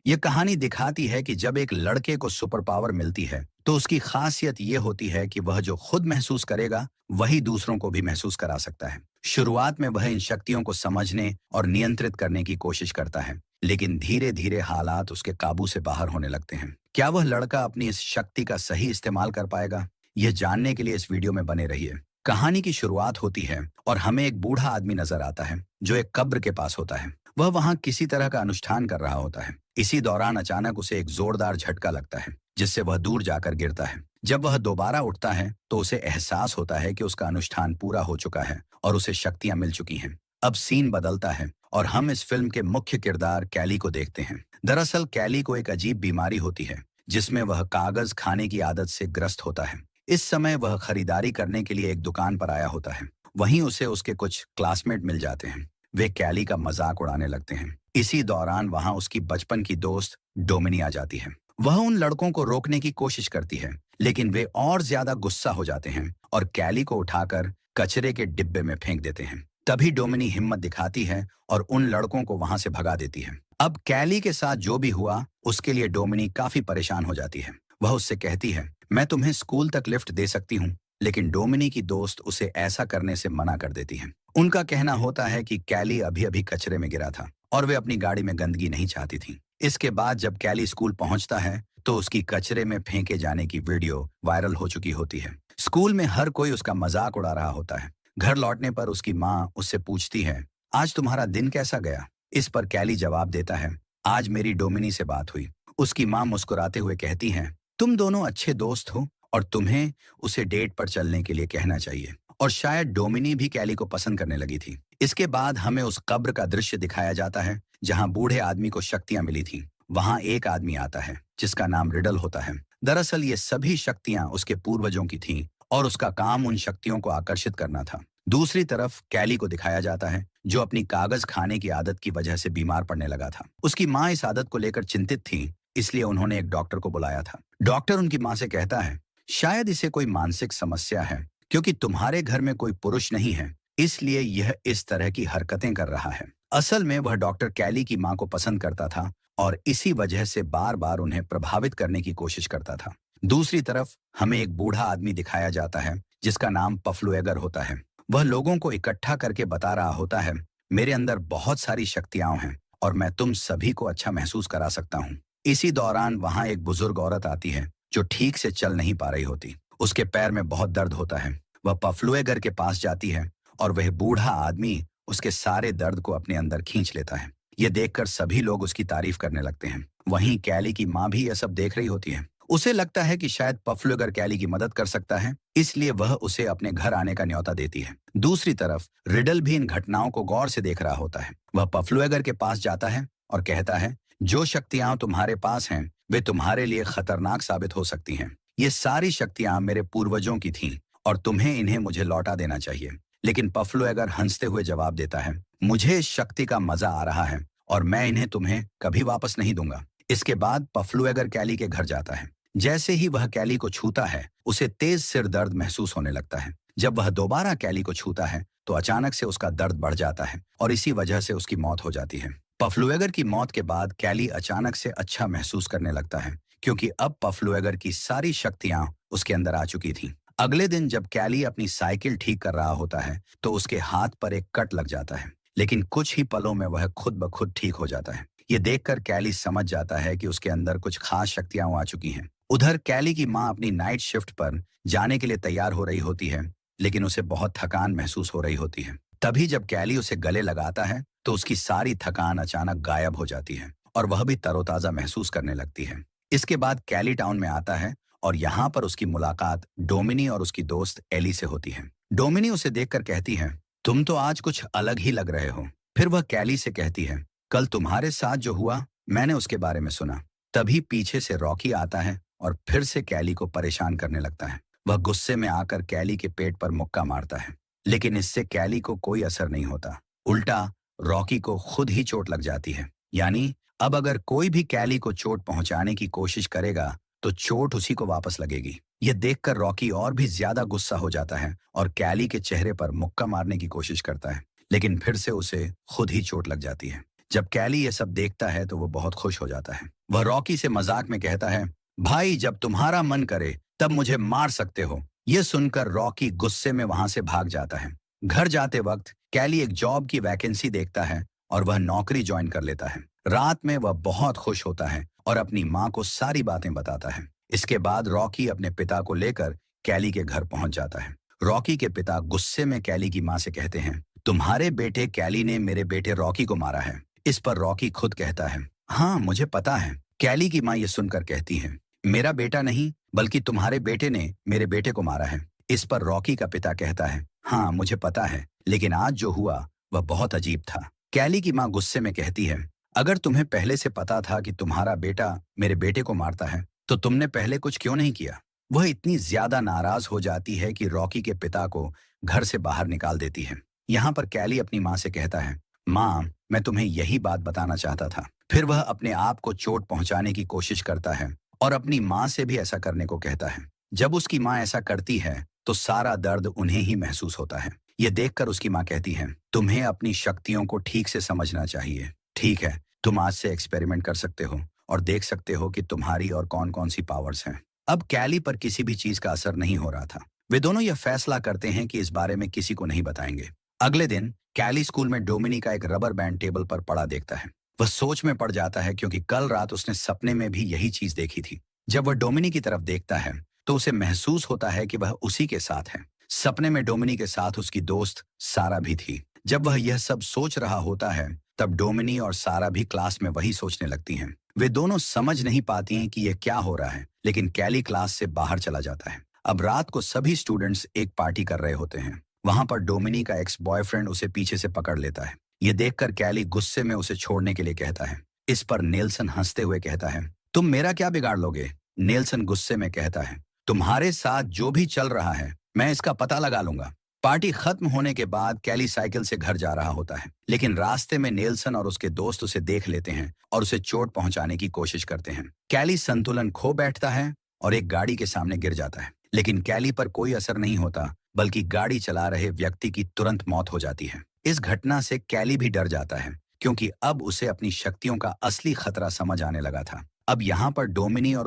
ये कहानी दिखाती है कि जब एक लड़के को सुपर पावर मिलती है तो उसकी खासियत ये होती है कि वह जो खुद महसूस करेगा वही दूसरों को भी महसूस करा सकता है। शुरुआत में वह इन शक्तियों को समझने और नियंत्रित करने की कोशिश करता है, लेकिन धीरे धीरे हालात उसके काबू से बाहर होने लगते हैं। क्या वह लड़का अपनी इस शक्ति का सही इस्तेमाल कर पाएगा? यह जानने के लिए इस वीडियो में बने रहिए। कहानी की शुरुआत होती है और हमें एक बूढ़ा आदमी नजर आता है जो एक कब्र के पास होता है। वह वहां किसी तरह का अनुष्ठान कर रहा होता है। इसी दौरान अचानक उसे एक जोरदार झटका लगता है, जिससे वह दूर जाकर गिरता है। जब वह दोबारा उठता है तो उसे एहसास होता है कि उसका अनुष्ठान पूरा हो चुका है और उसे शक्तियां मिल चुकी हैं। अब सीन बदलता है और हम इस फिल्म के मुख्य किरदार कैली को देखते हैं। दरअसल कैली को एक अजीब बीमारी होती है जिसमें वह कागज खाने की आदत से ग्रस्त होता है। इस समय वह खरीदारी करने के लिए एक दुकान पर आया होता है। वहीं उसे उसके कुछ क्लासमेट मिल जाते हैं। वे कैली का मजाक उड़ाने लगते हैं। इसी दौरान वहां उसकी बचपन की दोस्त डोमिनी आ जाती है। वह उन लड़कों को रोकने की कोशिश करती है, लेकिन वे और ज्यादा गुस्सा हो जाते हैं और कैली को उठाकर कचरे के डिब्बे में फेंक देते हैं। तभी डोमिनी हिम्मत दिखाती है और उन लड़कों को वहां से भगा देती है। अब कैली के साथ जो भी हुआ उसके लिए डोमिनी काफी परेशान हो जाती है। वह उससे कहती है, मैं तुम्हें स्कूल तक लिफ्ट दे सकती हूँ, लेकिन डोमिनी की दोस्त उसे ऐसा करने से मना कर देती है। उनका कहना होता है कि कैली अभी अभी कचरे में गिरा था और वे अपनी गाड़ी में गंदगी नहीं चाहती थी। इसके बाद जब कैली स्कूल पहुंचता है तो उसकी कचरे में फेंके जाने की वीडियो वायरल हो चुकी होती है। स्कूल में हर कोई उसका मजाक उड़ा रहा होता है। घर लौटने पर उसकी माँ उससे पूछती है, आज तुम्हारा दिन कैसा गया? इस पर कैली जवाब देता है, आज मेरी डोमिनी से बात हुई। उसकी माँ मुस्कुराते हुए कहती हैं, तुम दोनों अच्छे दोस्त हो और तुम्हें उसे डेट पर चलने के लिए कहना चाहिए। और शायद डोमिनी भी कैली को पसंद करने लगी थी। इसके बाद हमें उस कब्र का दृश्य दिखाया जाता है जहां बूढ़े आदमी को शक्तियां मिली थी। वहां एक आदमी आता है जिसका नाम रिडल होता है। दरअसल ये सभी शक्तियां उसके पूर्वजों की थीं और उसका काम उन शक्तियों को आकर्षित करना था। दूसरी तरफ कैली को दिखाया जाता है जो अपनी कागज खाने की आदत की वजह से बीमार पड़ने लगा था। उसकी माँ इस आदत को लेकर चिंतित थी, इसलिए उन्होंने एक डॉक्टर को बुलाया था। डॉक्टर उनकी माँ से कहता है, शायद इसे कोई मानसिक समस्या है, क्योंकि तुम्हारे घर में कोई पुरुष नहीं है, इसलिए यह इस तरह की हरकतें कर रहा है। असल में वह डॉक्टर कैली की माँ को पसंद करता था और इसी वजह से बार बार उन्हें प्रभावित करने की कोशिश करता था। दूसरी तरफ हमें एक बूढ़ा आदमी दिखाया जाता है जिसका नाम पफलुएगर होता है। वह लोगों को इकट्ठा करके बता रहा होता है, मेरे अंदर बहुत सारी शक्तियां हैं और मैं तुम सभी को अच्छा महसूस करा सकता हूँ। इसी दौरान वहां एक बुजुर्ग औरत आती है जो ठीक से चल नहीं पा रही होती। उसके पैर में बहुत दर्द होता है। वह पफलुएगर के पास जाती है और वह बूढ़ा आदमी उसके सारे दर्द को अपने अंदर खींच लेता है। ये देखकर सभी लोग उसकी तारीफ करने लगते हैं। वहीं कैली की माँ भी यह सब देख रही होती है। उसे लगता है कि शायद पफलुएगर कैली की मदद कर सकता है, इसलिए वह उसे अपने घर आने का न्योता देती है। दूसरी तरफ रिडल भी इन घटनाओं को गौर से देख रहा होता है। वह पफलुएगर के पास जाता है और कहता है, जो शक्तियां तुम्हारे पास हैं वे तुम्हारे लिए खतरनाक साबित हो सकती हैं। ये सारी शक्तियां मेरे पूर्वजों की थीं और तुम्हें इन्हें मुझे लौटा देना चाहिए। लेकिन पफलुएगर हंसते हुए जवाब देता है, मुझे इस शक्ति का मजा आ रहा है और मैं इन्हें तुम्हें कभी वापस नहीं दूंगा। इसके बाद पफलुएगर कैली के घर जाता है। जैसे ही वह कैली को छूता है उसे तेज सिर दर्द महसूस होने लगता है। जब वह दोबारा कैली को छूता है तो अचानक से उसका दर्द बढ़ जाता है और इसी वजह से उसकी मौत हो जाती है। पफलुएगर की मौत के बाद कैली अचानक से अच्छा महसूस करने लगता है, क्योंकि अब पफलुएगर की सारी शक्तियां उसके अंदर आ चुकी थीं। अगले दिन जब कैली अपनी साइकिल ठीक कर रहा होता है तो उसके हाथ पर एक कट लग जाता है, लेकिन कुछ ही पलों में वह खुद ब खुद ठीक हो जाता है। ये देखकर कैली समझ जाता है कि उसके अंदर कुछ खास शक्तियां आ चुकी हैं। उधर कैली की माँ अपनी नाइट शिफ्ट पर जाने के लिए तैयार हो रही होती है, लेकिन उसे बहुत थकान महसूस हो रही होती है। तभी जब कैली उसे गले लगाता है तो उसकी सारी थकान अचानक गायब हो जाती है और वह भी तरोताजा महसूस करने लगती है। इसके बाद कैली टाउन में आता है और यहाँ पर उसकी मुलाकात डोमिनी और उसकी दोस्त एली से होती है। डोमिनी उसे देखकर कहती है, तुम तो आज कुछ अलग ही लग रहे हो। फिर वह कैली से कहती है, कल तुम्हारे साथ जो हुआ मैंने उसके बारे में सुना। तभी पीछे से रॉकी आता है और फिर से कैली को परेशान करने लगता है। वह गुस्से में आकर कैली के पेट पर मुक्का मारता है, लेकिन इससे कैली को कोई असर नहीं होता। उल्टा रॉकी को खुद ही चोट लग जाती है। यानी अब अगर कोई भी कैली को चोट पहुंचाने की कोशिश करेगा तो चोट उसी को वापस लगेगी। यह देखकर रॉकी और भी ज्यादा गुस्सा हो जाता है और कैली के चेहरे पर मुक्का मारने की कोशिश करता है, लेकिन फिर से उसे खुद ही चोट लग जाती है। जब कैली ये सब देखता है तो वो बहुत खुश हो जाता है। वह रॉकी से मजाक में कहता है, भाई जब तुम्हारा मन करे तब मुझे मार सकते हो। ये सुनकर रॉकी गुस्से में वहां से भाग जाता है। घर जाते वक्त कैली एक जॉब की वैकेंसी देखता है और वह नौकरी ज्वाइन कर लेता है। रात में वह बहुत खुश होता है और अपनी माँ को सारी बातें बताता है। इसके बाद रॉकी अपने पिता को लेकर कैली के घर पहुंच जाता है। रॉकी के पिता गुस्से में कैली की माँ से कहते हैं, तुम्हारे बेटे कैली ने मेरे बेटे रॉकी को मारा है। इस पर रॉकी खुद कहता है, हाँ मुझे पता है। कैली की माँ ये सुनकर कहती है, मेरा बेटा नहीं बल्कि तुम्हारे बेटे ने मेरे बेटे को मारा है। इस पर रॉकी का पिता कहता है, हाँ मुझे पता है, लेकिन आज जो हुआ वह बहुत अजीब था। कैली की माँ गुस्से में कहती है, अगर तुम्हें पहले से पता था कि तुम्हारा बेटा मेरे बेटे को मारता है तो तुमने पहले कुछ क्यों नहीं किया। वह इतनी ज्यादा नाराज हो जाती है कि रॉकी के पिता को घर से बाहर निकाल देती है। यहाँ पर कैली अपनी माँ से कहता है, माँ मैं तुम्हें यही बात बताना चाहता था। फिर वह अपने आप को चोट पहुंचाने की कोशिश करता है और अपनी माँ से भी ऐसा करने को कहता है। जब उसकी माँ ऐसा करती है तो सारा दर्द उन्हें ही महसूस होता है। ये देखकर उसकी माँ कहती है, तुम्हें अपनी शक्तियों को ठीक से समझना चाहिए। ठीक है, तुम आज से एक्सपेरिमेंट कर सकते हो और देख सकते हो कि तुम्हारी और कौन कौन सी पावर्स हैं। अब कैली पर किसी भी चीज का असर नहीं हो रहा था। वे दोनों यह फैसला करते हैं कि इस बारे में किसी को नहीं बताएंगे। अगले दिन कैली स्कूल में डोमिनी का एक रबर बैंड टेबल पर पड़ा देखता है। वह सोच में पड़ जाता है क्योंकि कल रात उसने सपने में भी यही चीज देखी थी। जब वह डोमिनी की तरफ देखता है तो उसे महसूस होता है कि वह उसी के साथ है। सपने में डोमिनी के साथ उसकी दोस्त सारा भी थी। जब वह यह सब सोच रहा होता है तब डोमिनी और सारा भी क्लास में वही सोचने लगती हैं। वे दोनों समझ नहीं पाती हैं कि यह क्या हो रहा है, लेकिन कैली क्लास से बाहर चला जाता है। अब रात को सभी स्टूडेंट्स एक पार्टी कर रहे होते हैं। वहां पर डोमिनी का एक्स बॉयफ्रेंड उसे पीछे से पकड़ लेता है। ये देखकर कैली गुस्से में उसे छोड़ने के लिए कहता है। इस पर नेल्सन हंसते हुए कहता है, तुम मेरा क्या बिगाड़ लोगे। नेल्सन गुस्से में कहता है, तुम्हारे साथ जो भी चल रहा है मैं इसका पता लगा लूंगा। पार्टी खत्म होने के बाद कैली साइकिल से घर जा रहा होता है, लेकिन रास्ते में नेल्सन और उसके दोस्त उसे देख लेते हैं और उसे चोट पहुंचाने की कोशिश करते हैं। कैली संतुलन खो बैठता है और एक गाड़ी के सामने गिर जाता है, लेकिन कैली पर कोई असर नहीं होता, बल्कि गाड़ी चला रहे व्यक्ति की तुरंत मौत हो जाती है। इस घटना से कैली भी डर जाता है क्योंकि अब उसे अपनी शक्तियों का असली खतरा समझ आने लगा था। अब यहाँ पर डोमिनी और